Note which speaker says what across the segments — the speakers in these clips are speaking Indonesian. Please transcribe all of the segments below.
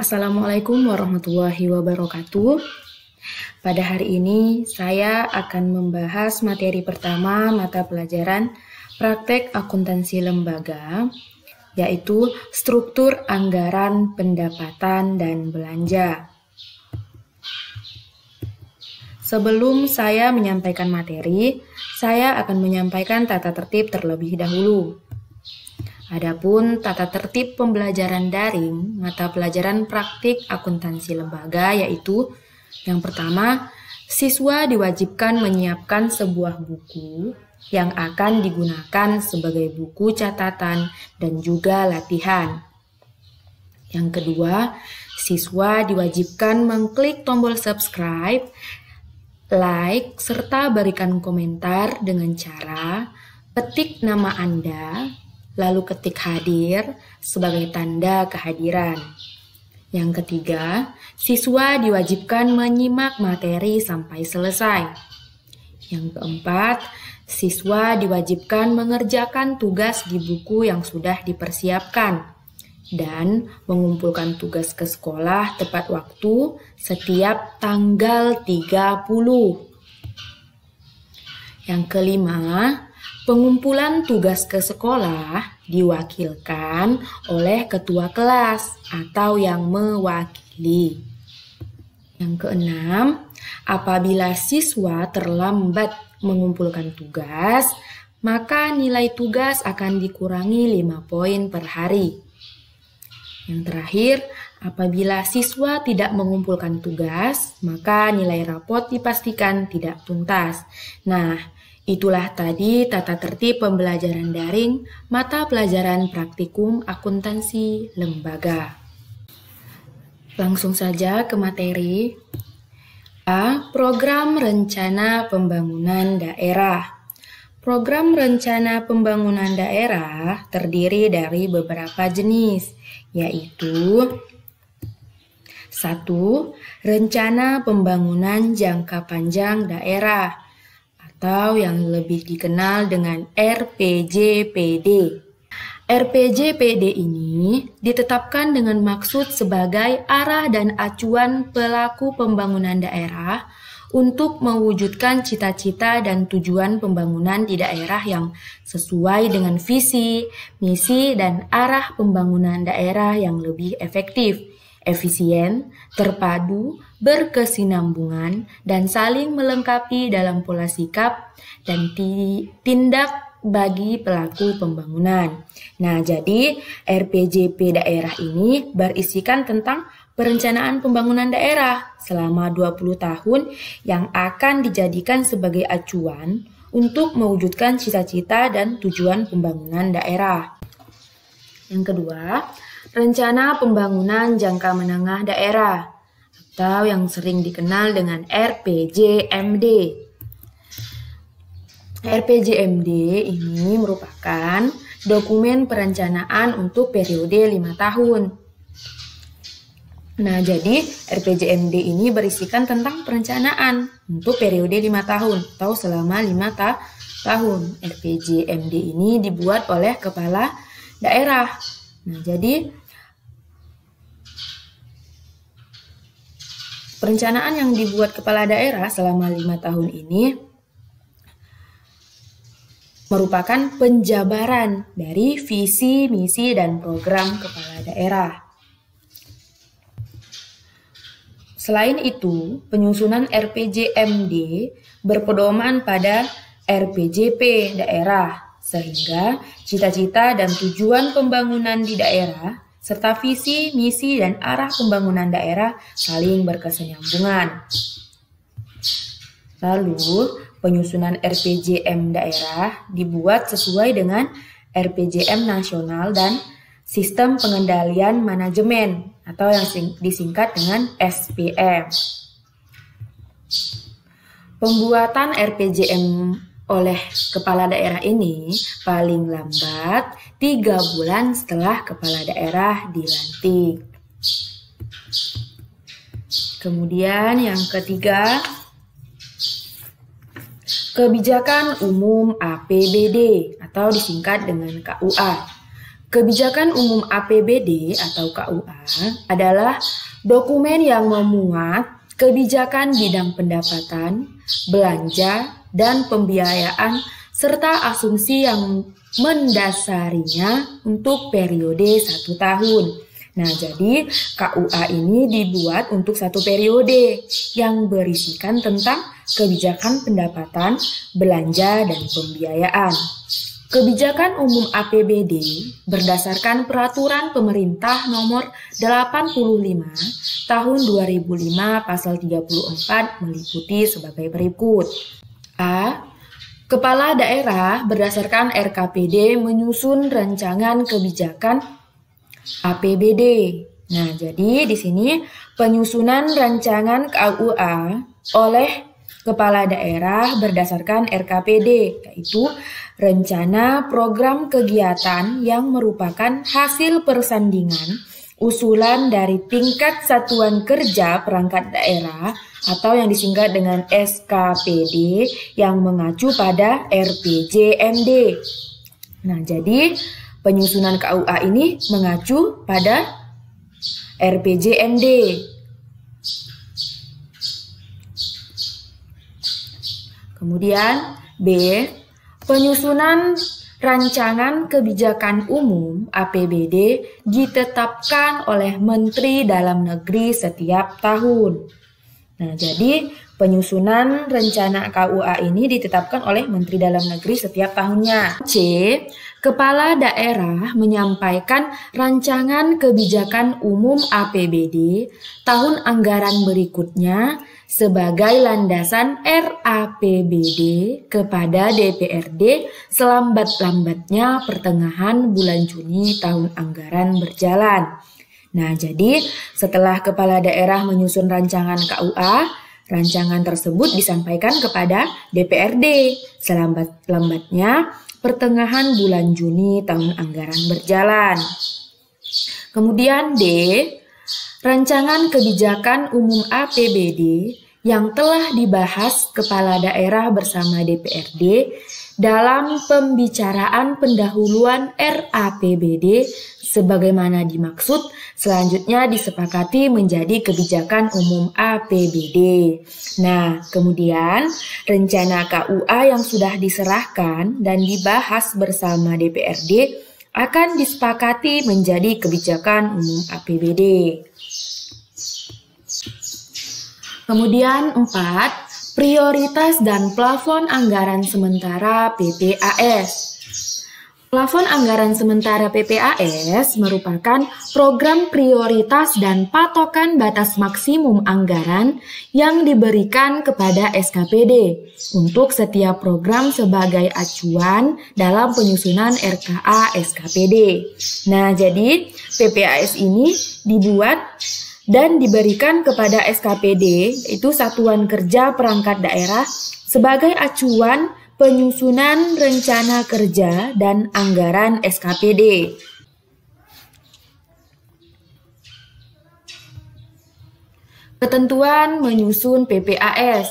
Speaker 1: Assalamualaikum warahmatullahi wabarakatuh. Pada hari ini saya akan membahas materi pertama mata pelajaran praktek akuntansi lembaga, yaitu struktur anggaran pendapatan dan belanja. Sebelum saya menyampaikan materi, saya akan menyampaikan tata tertib terlebih dahulu. Adapun tata tertib pembelajaran daring mata pelajaran praktik akuntansi lembaga yaitu yang pertama, siswa diwajibkan menyiapkan sebuah buku yang akan digunakan sebagai buku catatan dan juga latihan. Yang kedua, siswa diwajibkan mengklik tombol subscribe, like, serta berikan komentar dengan cara ketik nama Anda, lalu ketik hadir sebagai tanda kehadiran. Yang ketiga, siswa diwajibkan menyimak materi sampai selesai. Yang keempat, siswa diwajibkan mengerjakan tugas di buku yang sudah dipersiapkan dan mengumpulkan tugas ke sekolah tepat waktu setiap tanggal 30. Yang kelima, pengumpulan tugas ke sekolah diwakilkan oleh ketua kelas atau yang mewakili. Yang keenam, apabila siswa terlambat mengumpulkan tugas, maka nilai tugas akan dikurangi 5 poin per hari. Yang terakhir, apabila siswa tidak mengumpulkan tugas, maka nilai rapot dipastikan tidak tuntas. Nah, itulah tadi tata tertib pembelajaran daring mata pelajaran praktikum akuntansi lembaga. Langsung saja ke materi. A. Program Rencana Pembangunan Daerah. Program Rencana Pembangunan Daerah terdiri dari beberapa jenis, yaitu 1. Rencana Pembangunan Jangka Panjang Daerah atau yang lebih dikenal dengan RPJPD. RPJPD ini ditetapkan dengan maksud sebagai arah dan acuan pelaku pembangunan daerah untuk mewujudkan cita-cita dan tujuan pembangunan di daerah yang sesuai dengan visi, misi, dan arah pembangunan daerah yang lebih efektif, efisien, terpadu, berkesinambungan, dan saling melengkapi dalam pola sikap dan tindak bagi pelaku pembangunan. Nah, jadi RPJP daerah ini berisikan tentang perencanaan pembangunan daerah selama 20 tahun yang akan dijadikan sebagai acuan untuk mewujudkan cita-cita dan tujuan pembangunan daerah. Yang kedua, Rencana Pembangunan Jangka Menengah Daerah atau yang sering dikenal dengan RPJMD. RPJMD ini merupakan dokumen perencanaan untuk periode 5 tahun. Nah, jadi RPJMD ini berisikan tentang perencanaan untuk periode 5 tahun atau selama 5 tahun. RPJMD ini dibuat oleh kepala daerah. Nah, jadi perencanaan yang dibuat kepala daerah selama 5 tahun ini merupakan penjabaran dari visi, misi, dan program kepala daerah. Selain itu, penyusunan RPJMD berpedoman pada RPJP daerah, sehingga cita-cita dan tujuan pembangunan di daerah serta visi, misi, dan arah pembangunan daerah saling berkesinambungan. Lalu, penyusunan RPJM daerah dibuat sesuai dengan RPJM nasional dan sistem pengendalian manajemen atau yang disingkat dengan SPM. Pembuatan RPJM oleh kepala daerah ini paling lambat 3 bulan setelah kepala daerah dilantik. Kemudian yang ketiga, Kebijakan Umum APBD atau disingkat dengan KUA. Kebijakan Umum APBD atau KUA adalah dokumen yang memuat kebijakan bidang pendapatan, belanja, dan pembiayaan serta asumsi yang mendasarinya untuk periode 1 tahun. Nah, jadi KUA ini dibuat untuk 1 periode yang berisikan tentang kebijakan pendapatan, belanja, dan pembiayaan. Kebijakan Umum APBD berdasarkan Peraturan Pemerintah Nomor 85 Tahun 2005 Pasal 34 meliputi sebagai berikut. A. Kepala daerah berdasarkan RKPD menyusun rancangan kebijakan APBD. Nah, jadi di sini penyusunan rancangan KUA oleh kepala daerah berdasarkan RKPD, yaitu rencana program kegiatan yang merupakan hasil persandingan usulan dari tingkat satuan kerja perangkat daerah atau yang disingkat dengan SKPD yang mengacu pada RPJMD. Nah, jadi penyusunan KUA ini mengacu pada RPJMD. Kemudian B. Penyusunan rancangan kebijakan umum APBD ditetapkan oleh Menteri Dalam Negeri setiap tahun. Nah, jadi penyusunan rencana KUA ini ditetapkan oleh Menteri Dalam Negeri setiap tahunnya. C. Kepala daerah menyampaikan rancangan kebijakan umum APBD tahun anggaran berikutnya sebagai landasan RAPBD kepada DPRD selambat-lambatnya pertengahan bulan Juni tahun anggaran berjalan. Nah, jadi setelah kepala daerah menyusun rancangan KUA, rancangan tersebut disampaikan kepada DPRD selambat-lambatnya pertengahan bulan Juni tahun anggaran berjalan. Kemudian D. Rancangan kebijakan umum APBD yang telah dibahas kepala daerah bersama DPRD dalam pembicaraan pendahuluan RAPBD sebagaimana dimaksud selanjutnya disepakati menjadi kebijakan umum APBD. Nah, kemudian rencana KUA yang sudah diserahkan dan dibahas bersama DPRD akan disepakati menjadi kebijakan umum APBD. Kemudian 4. Prioritas dan plafon anggaran sementara PPAS. Plafon anggaran sementara PPAS merupakan program prioritas dan patokan batas maksimum anggaran yang diberikan kepada SKPD untuk setiap program sebagai acuan dalam penyusunan RKA SKPD. Nah, jadi PPAS ini dibuat dan diberikan kepada SKPD, itu Satuan Kerja Perangkat Daerah, sebagai acuan penyusunan rencana kerja dan anggaran SKPD. Ketentuan menyusun PPAS.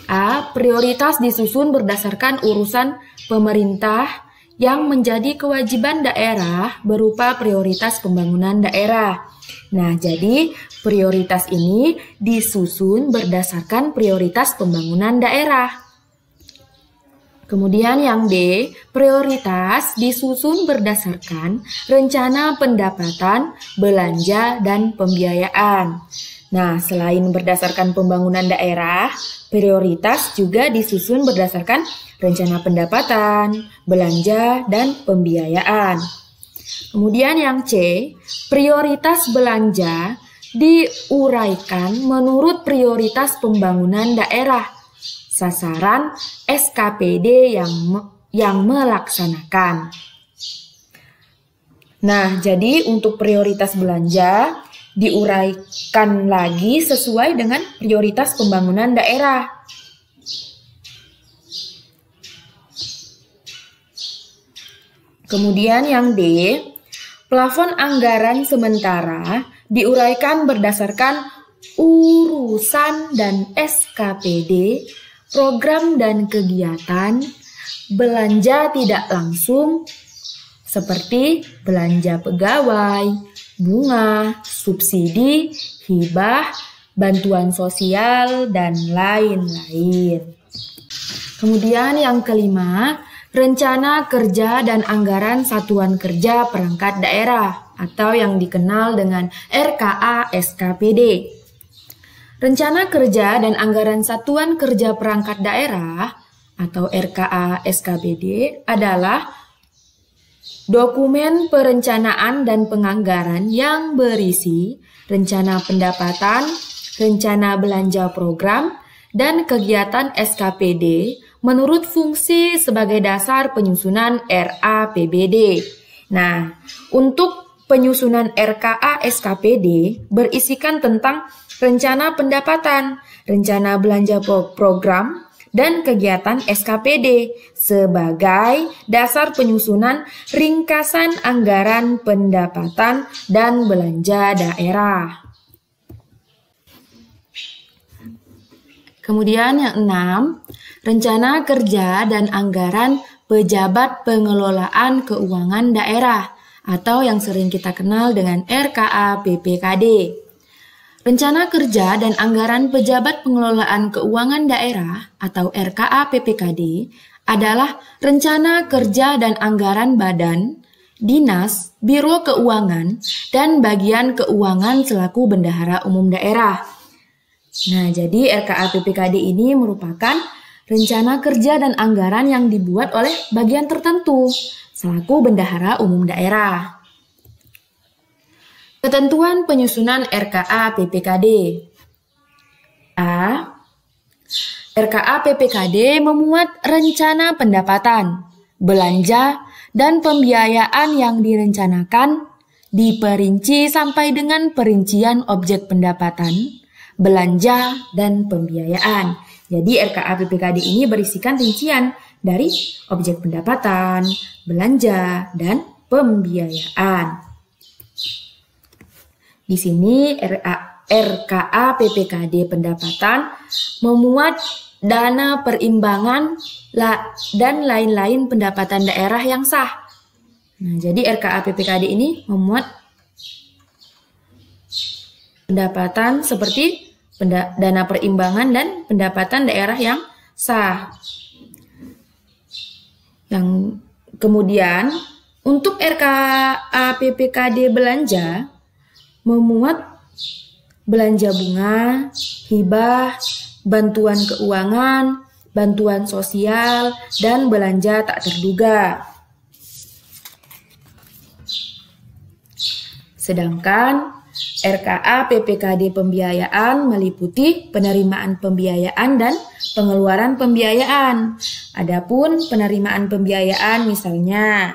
Speaker 1: A. Prioritas disusun berdasarkan urusan pemerintah yang menjadi kewajiban daerah berupa prioritas pembangunan daerah. Nah, jadi prioritas ini disusun berdasarkan prioritas pembangunan daerah. Kemudian yang B, prioritas disusun berdasarkan rencana pendapatan, belanja, dan pembiayaan. Nah, selain berdasarkan pembangunan daerah, prioritas juga disusun berdasarkan rencana pendapatan, belanja, dan pembiayaan. Kemudian yang C, prioritas belanja diuraikan menurut prioritas pembangunan daerah, sasaran SKPD yang melaksanakan. Nah, jadi untuk prioritas belanja diuraikan lagi sesuai dengan prioritas pembangunan daerah. Kemudian yang D, plafon anggaran sementara diuraikan berdasarkan urusan dan SKPD, program dan kegiatan, belanja tidak langsung, seperti belanja pegawai, bunga, subsidi, hibah, bantuan sosial, dan lain-lain. Kemudian yang kelima, rencana kerja dan anggaran satuan kerja perangkat daerah atau yang dikenal dengan RKA SKPD. Rencana kerja dan anggaran satuan kerja perangkat daerah atau RKA SKPD adalah dokumen perencanaan dan penganggaran yang berisi rencana pendapatan, rencana belanja program, dan kegiatan SKPD menurut fungsi sebagai dasar penyusunan RAPBD. Nah, untuk penyusunan RKA SKPD berisikan tentang rencana pendapatan, rencana belanja program, dan kegiatan SKPD sebagai dasar penyusunan ringkasan anggaran pendapatan dan belanja daerah. Kemudian yang 6, rencana kerja dan anggaran pejabat pengelolaan keuangan daerah atau yang sering kita kenal dengan RKA PPKD. Rencana kerja dan anggaran pejabat pengelolaan keuangan daerah atau RKA PPKD adalah rencana kerja dan anggaran badan, dinas, biro keuangan, dan bagian keuangan selaku bendahara umum daerah. Nah, jadi RKA PPKD ini merupakan rencana kerja dan anggaran yang dibuat oleh bagian tertentu selaku bendahara umum daerah. Ketentuan penyusunan RKA PPKD. A. RKA PPKD memuat rencana pendapatan, belanja, dan pembiayaan yang direncanakan, diperinci sampai dengan perincian objek pendapatan, belanja, dan pembiayaan. Jadi RKA PPKD ini berisikan rincian dari objek pendapatan, belanja, dan pembiayaan. Di sini RKA PPKD pendapatan memuat dana perimbangan dan lain-lain pendapatan daerah yang sah. Nah, jadi RKA PPKD ini memuat pendapatan seperti dana perimbangan dan pendapatan daerah yang sah. Yang kemudian untuk RKA PPKD belanja memuat belanja bunga, hibah, bantuan keuangan, bantuan sosial, dan belanja tak terduga. Sedangkan RKA PPKD pembiayaan meliputi penerimaan pembiayaan dan pengeluaran pembiayaan. Adapun penerimaan pembiayaan misalnya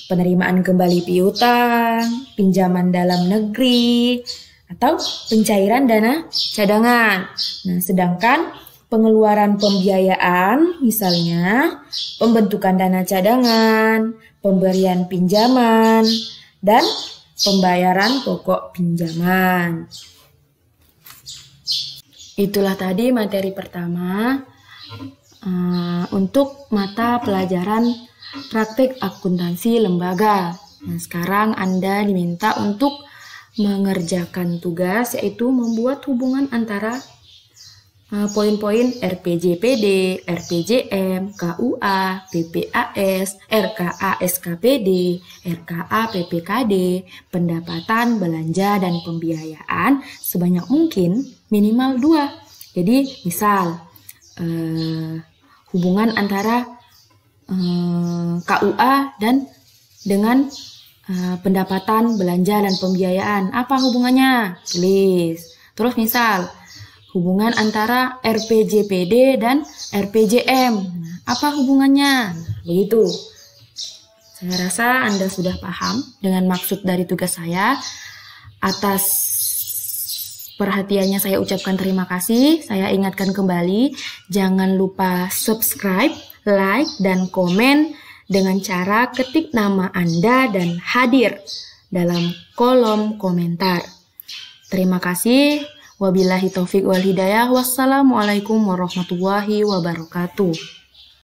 Speaker 1: penerimaan kembali piutang, pinjaman dalam negeri, atau pencairan dana cadangan. Nah, sedangkan pengeluaran pembiayaan misalnya pembentukan dana cadangan, pemberian pinjaman, dan pembayaran pokok pinjaman. Itulah tadi materi pertama untuk mata pelajaran praktik akuntansi lembaga. Nah, sekarang Anda diminta untuk mengerjakan tugas, yaitu membuat hubungan antara poin-poin RPJPD, RPJM, KUA, PPAS, RKA SKPD, RKA PPKD, pendapatan, belanja, dan pembiayaan sebanyak mungkin minimal 2. Jadi misal hubungan antara KUA dan dengan pendapatan, belanja, dan pembiayaan. Apa hubungannya? Tulis. Terus misal hubungan antara RPJPD dan RPJM. Apa hubungannya? Begitu. Saya rasa Anda sudah paham dengan maksud dari tugas saya. Atas perhatiannya saya ucapkan terima kasih. Saya ingatkan kembali, jangan lupa subscribe, like, dan komen dengan cara ketik nama Anda dan hadir dalam kolom komentar. Terima kasih. Wabillahi taufik wal hidayah. Wassalamualaikum warahmatullahi wabarakatuh.